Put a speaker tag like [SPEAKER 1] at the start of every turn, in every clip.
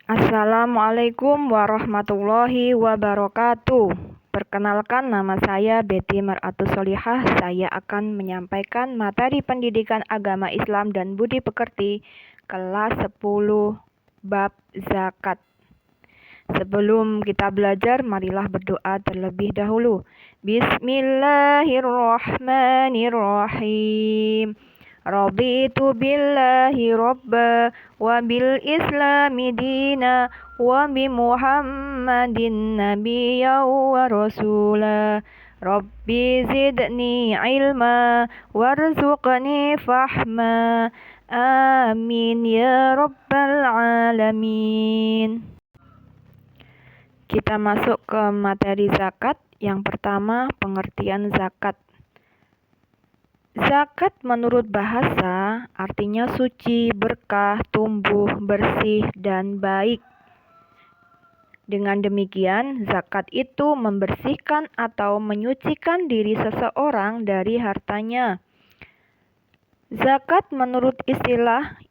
[SPEAKER 1] Assalamualaikum warahmatullahi wabarakatuh. Perkenalkan, nama saya Betty Maratus Solihah. Saya akan menyampaikan materi pendidikan agama Islam dan budi pekerti kelas 10 bab zakat. Sebelum kita belajar, marilah berdoa terlebih dahulu. Bismillahirrahmanirrahim. Raditu billahi robba wa bil islami dina wa bi muhammadin nabiyya wa rasula. Rabbi zidni ilma warzuqni fahma. Amin ya rabbal alamin. Kita masuk ke materi zakat. Yang pertama, pengertian zakat. Zakat menurut bahasa artinya suci, berkah, tumbuh, bersih, dan baik. Dengan demikian, zakat itu membersihkan atau menyucikan diri seseorang dari hartanya. Zakat menurut istilah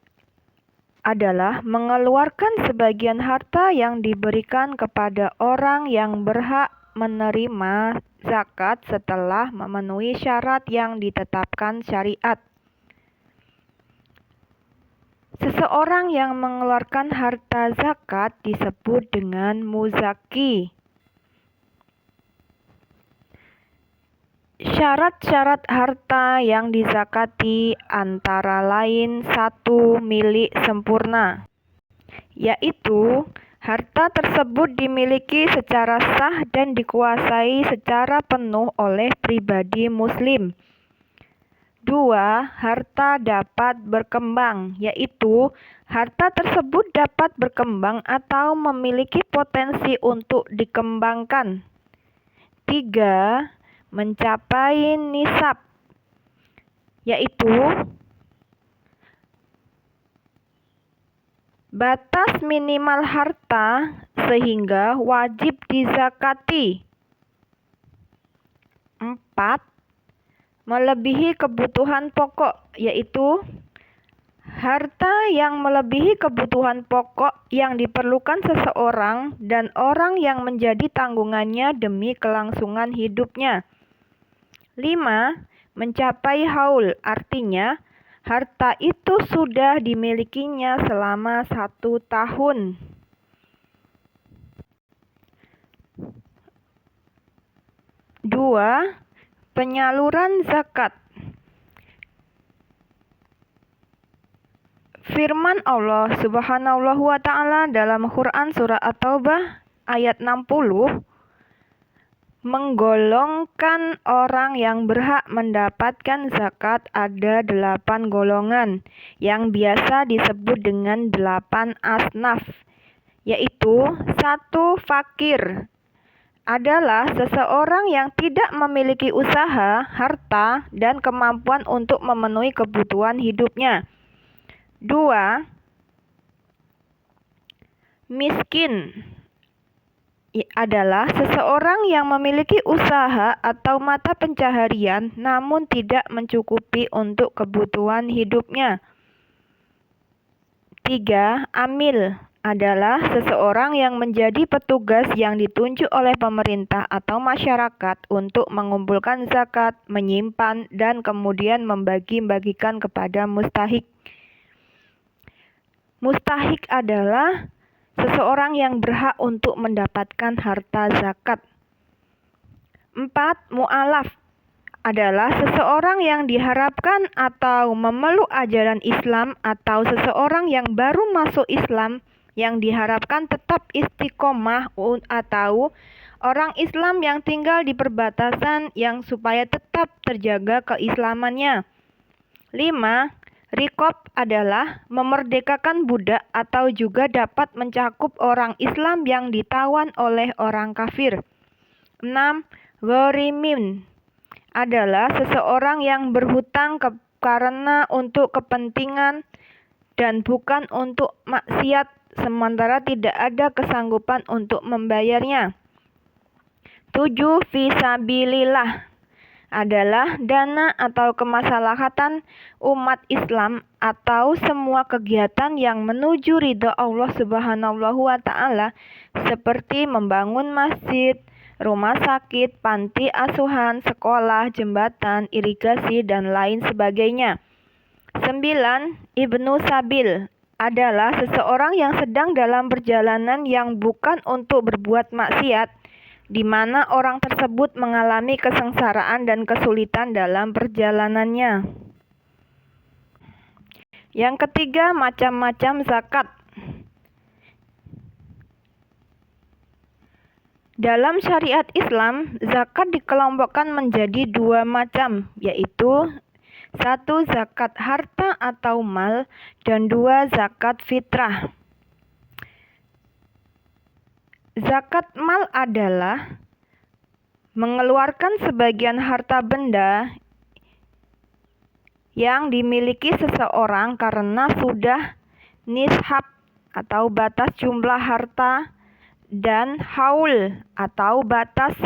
[SPEAKER 1] adalah mengeluarkan sebagian harta yang diberikan kepada orang yang berhak menerima zakat setelah memenuhi syarat yang ditetapkan syariat. Seseorang yang mengeluarkan harta zakat disebut dengan muzaki. Syarat-syarat harta yang dizakati antara lain 1. Milik sempurna, yaitu harta tersebut dimiliki secara sah dan dikuasai secara penuh oleh pribadi muslim. 2. Harta dapat berkembang, yaitu harta tersebut dapat berkembang atau memiliki potensi untuk dikembangkan. 3. Mencapai nisab, yaitu batas minimal harta sehingga wajib dizakati. 4. Melebihi kebutuhan pokok, yaitu harta yang melebihi kebutuhan pokok yang diperlukan seseorang dan orang yang menjadi tanggungannya demi kelangsungan hidupnya. 5. Mencapai haul, artinya harta itu sudah dimilikinya selama 1 tahun. 2. Penyaluran zakat. Firman Allah Subhanahu wa Ta'ala dalam Quran Surah At-Taubah ayat 60 menggolongkan orang yang berhak mendapatkan zakat ada 8 golongan yang biasa disebut dengan 8 asnaf, yaitu 1. Fakir adalah seseorang yang tidak memiliki usaha, harta, dan kemampuan untuk memenuhi kebutuhan hidupnya. 2. Miskin adalah seseorang yang memiliki usaha atau mata pencaharian namun tidak mencukupi untuk kebutuhan hidupnya. 3. Amil adalah seseorang yang menjadi petugas yang ditunjuk oleh pemerintah atau masyarakat untuk mengumpulkan zakat, menyimpan, dan kemudian membagi-bagikan kepada mustahik. Mustahik adalah seseorang yang berhak untuk mendapatkan harta zakat. 4. Mu'alaf adalah seseorang yang diharapkan atau memeluk ajaran Islam atau seseorang yang baru masuk Islam yang diharapkan tetap istiqomah atau orang Islam yang tinggal di perbatasan yang supaya tetap terjaga keislamannya. 5. Riqab adalah memerdekakan budak atau juga dapat mencakup orang Islam yang ditawan oleh orang kafir. 6. Ghorimin adalah seseorang yang berhutang karena untuk kepentingan dan bukan untuk maksiat sementara tidak ada kesanggupan untuk membayarnya. 7. Fisabilillah adalah dana atau kemaslahatan umat Islam atau semua kegiatan yang menuju ridha Allah Subhanahu wa Ta'ala, seperti membangun masjid, rumah sakit, panti asuhan, sekolah, jembatan, irigasi, dan lain sebagainya. 9. Ibnu Sabil adalah seseorang yang sedang dalam perjalanan yang bukan untuk berbuat maksiat, di mana orang tersebut mengalami kesengsaraan dan kesulitan dalam perjalanannya. Yang ketiga, macam-macam zakat. Dalam syariat Islam, zakat dikelompokkan menjadi dua macam, yaitu 1. Zakat harta atau mal, dan 2. Zakat fitrah. Zakat mal adalah mengeluarkan sebagian harta benda yang dimiliki seseorang karena sudah nishab atau batas jumlah harta, dan haul atau batas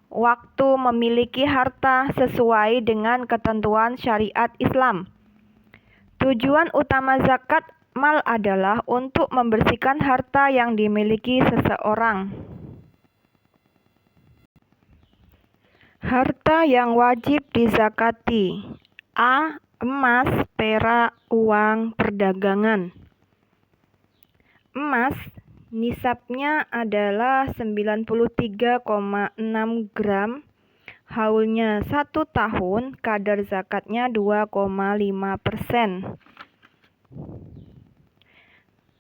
[SPEAKER 1] waktu memiliki harta sesuai dengan ketentuan syariat Islam. Tujuan utama zakat mal adalah untuk membersihkan harta yang dimiliki seseorang. Harta yang wajib dizakati: A. Emas, perak, uang, perdagangan. Emas, nisabnya adalah 93,6 gram, haulnya 1 tahun, kadar zakatnya 2,5%.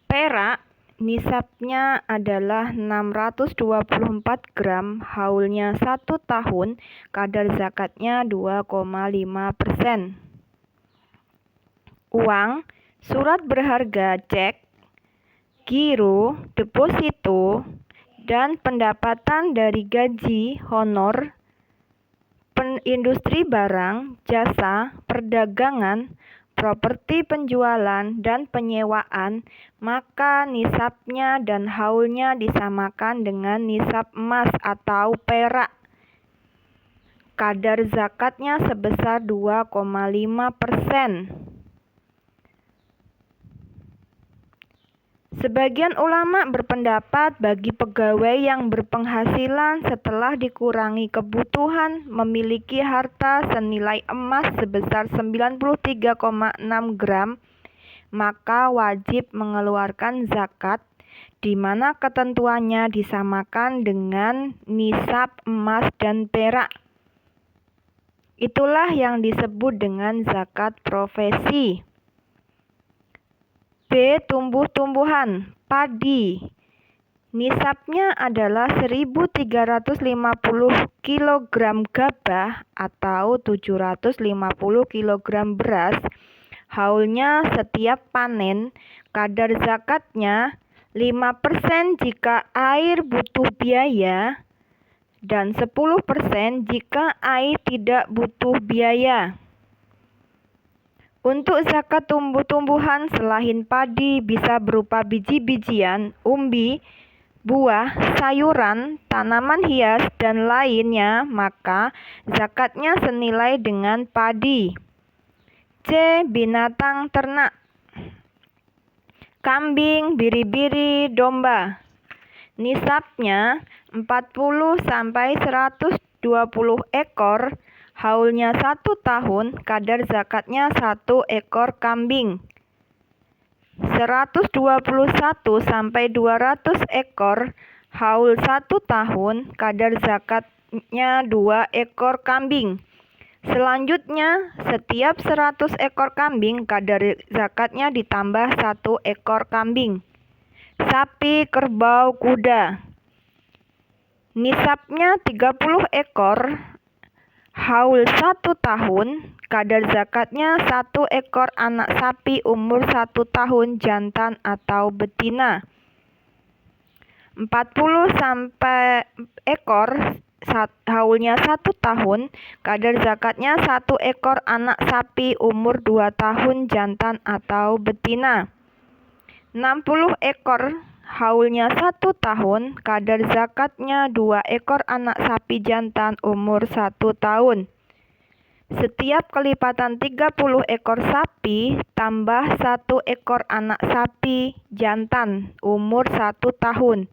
[SPEAKER 1] Perak, nisabnya adalah 624 gram, haulnya 1 tahun, kadar zakatnya 2,5%. Uang, surat berharga cek, giro, deposito, dan pendapatan dari gaji, honor, industri barang, jasa, perdagangan, properti penjualan, dan penyewaan, maka nisabnya dan haulnya disamakan dengan nisab emas atau perak. Kadar zakatnya sebesar 2,5%. Sebagian ulama berpendapat bagi pegawai yang berpenghasilan setelah dikurangi kebutuhan memiliki harta senilai emas sebesar 93,6 gram, maka wajib mengeluarkan zakat, di mana ketentuannya disamakan dengan nisab emas dan perak. Itulah yang disebut dengan zakat profesi. B. Tumbuh-tumbuhan, padi. Nisabnya adalah 1.350 kg gabah atau 750 kg beras. Haulnya setiap panen, kadar zakatnya 5% jika air butuh biaya dan 10% jika air tidak butuh biaya. Untuk zakat tumbuh-tumbuhan selain padi bisa berupa biji-bijian, umbi, buah, sayuran, tanaman hias, dan lainnya, maka zakatnya senilai dengan padi. C. Binatang ternak. Kambing, biri-biri, domba. Nisabnya 40-120 ekor, haulnya 1 tahun, kadar zakatnya 1 ekor kambing. 121-200 ekor, haul 1 tahun, kadar zakatnya 2 ekor kambing. Selanjutnya, setiap 100 ekor kambing, kadar zakatnya ditambah 1 ekor kambing. Sapi, kerbau, kuda. Nisabnya 30 ekor, haul 1 tahun, kadar zakatnya 1 ekor anak sapi umur 1 tahun jantan atau betina. 40 ekor, haulnya 1 tahun, kadar zakatnya 1 ekor anak sapi umur 2 tahun jantan atau betina. 60 ekor, haulnya 1 tahun, kadar zakatnya 2 ekor anak sapi jantan umur 1 tahun. Setiap kelipatan 30 ekor sapi tambah 1 ekor anak sapi jantan umur 1 tahun.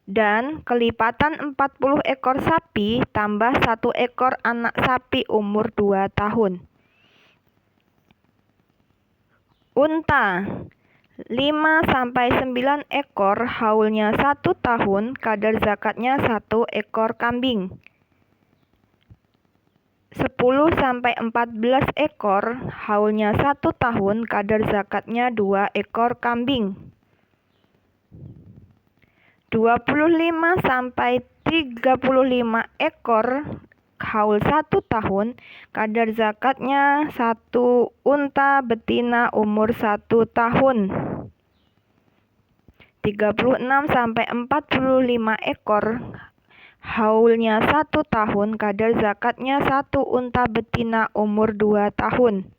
[SPEAKER 1] Dan kelipatan 40 ekor sapi tambah 1 ekor anak sapi umur 2 tahun. Unta 5-9 ekor haulnya 1 tahun, kadar zakatnya 1 ekor kambing. 10-14 ekor haulnya 1 tahun, kadar zakatnya 2 ekor kambing. 25-35 ekor haul 1 tahun, kadar zakatnya 1 unta betina umur 1 tahun. 36-45 ekor haulnya 1 tahun, kadar zakatnya 1 unta betina umur 2 tahun.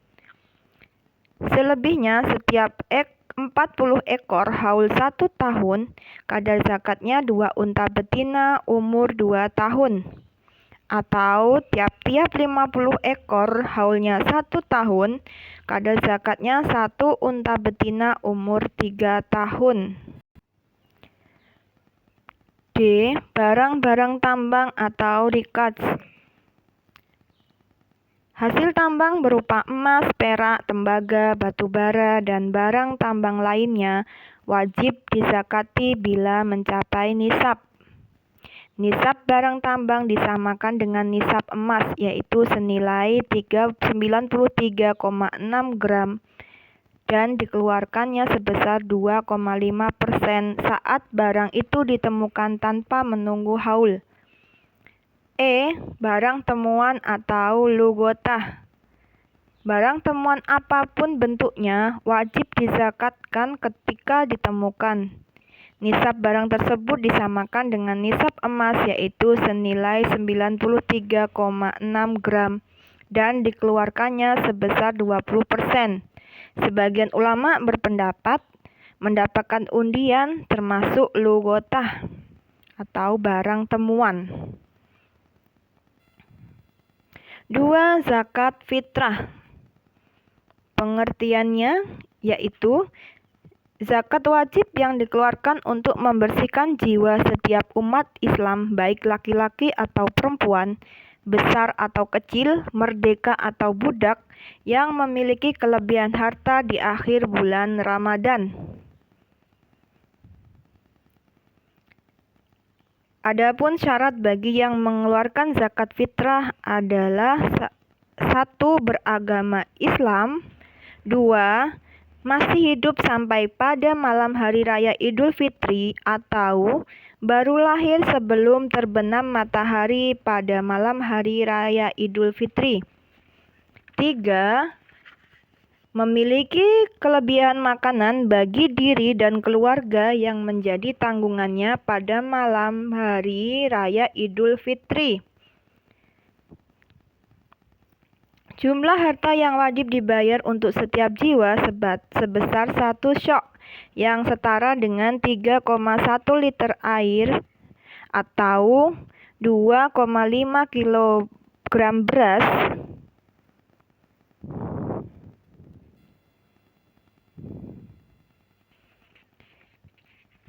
[SPEAKER 1] Selebihnya setiap 40 ekor haul 1 tahun, kadar zakatnya 2 unta betina umur 2 tahun. Atau tiap-tiap 50 ekor haulnya 1 tahun, kadar zakatnya 1 unta betina umur 3 tahun. D. Barang-barang tambang atau rikats. Hasil tambang berupa emas, perak, tembaga, batu bara, dan barang tambang lainnya wajib dizakati bila mencapai nisab. Nisab barang tambang disamakan dengan nisab emas, yaitu senilai 93,6 gram dan dikeluarkannya sebesar 2,5% saat barang itu ditemukan tanpa menunggu haul. Barang temuan atau lugotah. Barang temuan apapun bentuknya wajib dizakatkan ketika ditemukan. Nisab barang tersebut disamakan dengan nisab emas, yaitu senilai 93,6 gram dan dikeluarkannya sebesar 20%. Sebagian ulama berpendapat mendapatkan undian termasuk lugotah atau barang temuan. 2. Zakat fitrah. Pengertiannya yaitu zakat wajib yang dikeluarkan untuk membersihkan jiwa setiap umat Islam, baik laki-laki atau perempuan, besar atau kecil, merdeka atau budak, yang memiliki kelebihan harta di akhir bulan Ramadan. Adapun syarat bagi yang mengeluarkan zakat fitrah adalah 1. Beragama Islam, 2. Masih hidup sampai pada malam hari raya Idul Fitri atau baru lahir sebelum terbenam matahari pada malam hari raya Idul Fitri. 3. Memiliki kelebihan makanan bagi diri dan keluarga yang menjadi tanggungannya pada malam hari raya Idul Fitri. Jumlah harta yang wajib dibayar untuk setiap jiwa sebesar 1 syok, yang setara dengan 3,1 liter air atau 2,5 kilogram beras.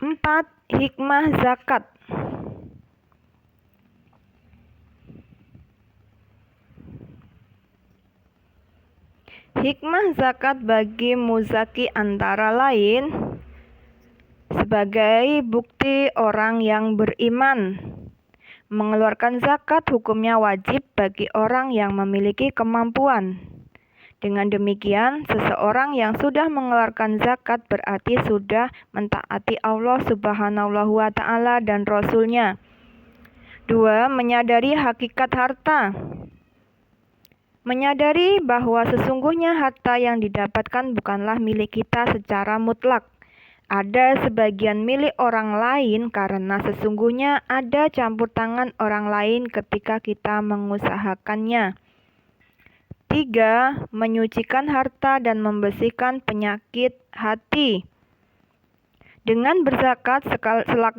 [SPEAKER 1] 4. Hikmah zakat. Hikmah zakat bagi muzaki antara lain sebagai bukti orang yang beriman. Mengeluarkan zakat hukumnya wajib bagi orang yang memiliki kemampuan. Dengan demikian, seseorang yang sudah mengeluarkan zakat berarti sudah mentaati Allah Subhanahu wa Ta'ala dan Rasul-Nya. 2. Menyadari hakikat harta. Menyadari bahwa sesungguhnya harta yang didapatkan bukanlah milik kita secara mutlak. Ada sebagian milik orang lain karena sesungguhnya ada campur tangan orang lain ketika kita mengusahakannya. 3. Menyucikan harta dan membersihkan penyakit hati. Dengan berzakat,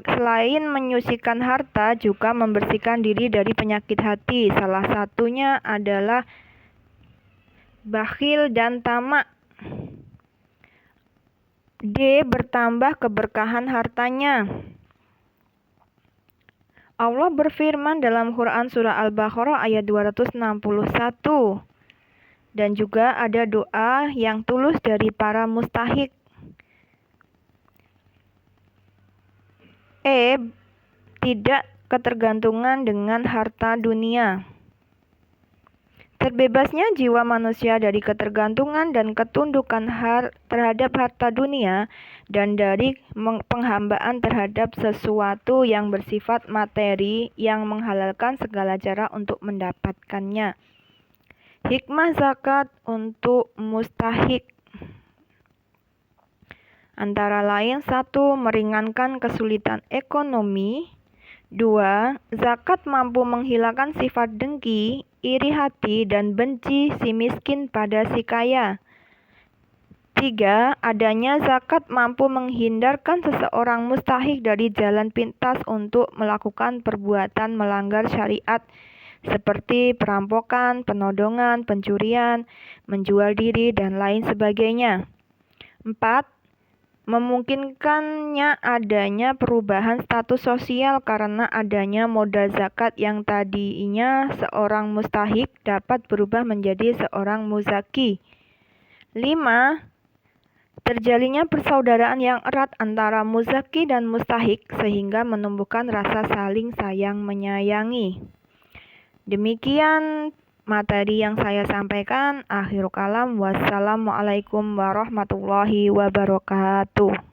[SPEAKER 1] selain menyucikan harta, juga membersihkan diri dari penyakit hati. Salah satunya adalah bakhil dan tamak. D. Bertambah keberkahan hartanya. Allah berfirman dalam Quran surah Al-Baqarah ayat 261. Dan juga ada doa yang tulus dari para mustahik. E. Tidak ketergantungan dengan harta dunia. Terbebasnya jiwa manusia dari ketergantungan dan ketundukan terhadap harta dunia dan dari penghambaan terhadap sesuatu yang bersifat materi yang menghalalkan segala cara untuk mendapatkannya. Hikmah zakat untuk mustahik antara lain: 1. Meringankan kesulitan ekonomi. 2. Zakat mampu menghilangkan sifat dengki, iri hati, dan benci si miskin pada si kaya. 3. Adanya zakat mampu menghindarkan seseorang mustahik dari jalan pintas untuk melakukan perbuatan melanggar syariat seperti perampokan, penodongan, pencurian, menjual diri, dan lain sebagainya. 4. Memungkinkannya adanya perubahan status sosial karena adanya modal zakat yang tadinya seorang mustahik dapat berubah menjadi seorang muzaki. 5. Terjalinnya persaudaraan yang erat antara muzaki dan mustahik sehingga menumbuhkan rasa saling sayang menyayangi. Demikian materi yang saya sampaikan. Akhirul kalam. Wassalamualaikum warahmatullahi wabarakatuh.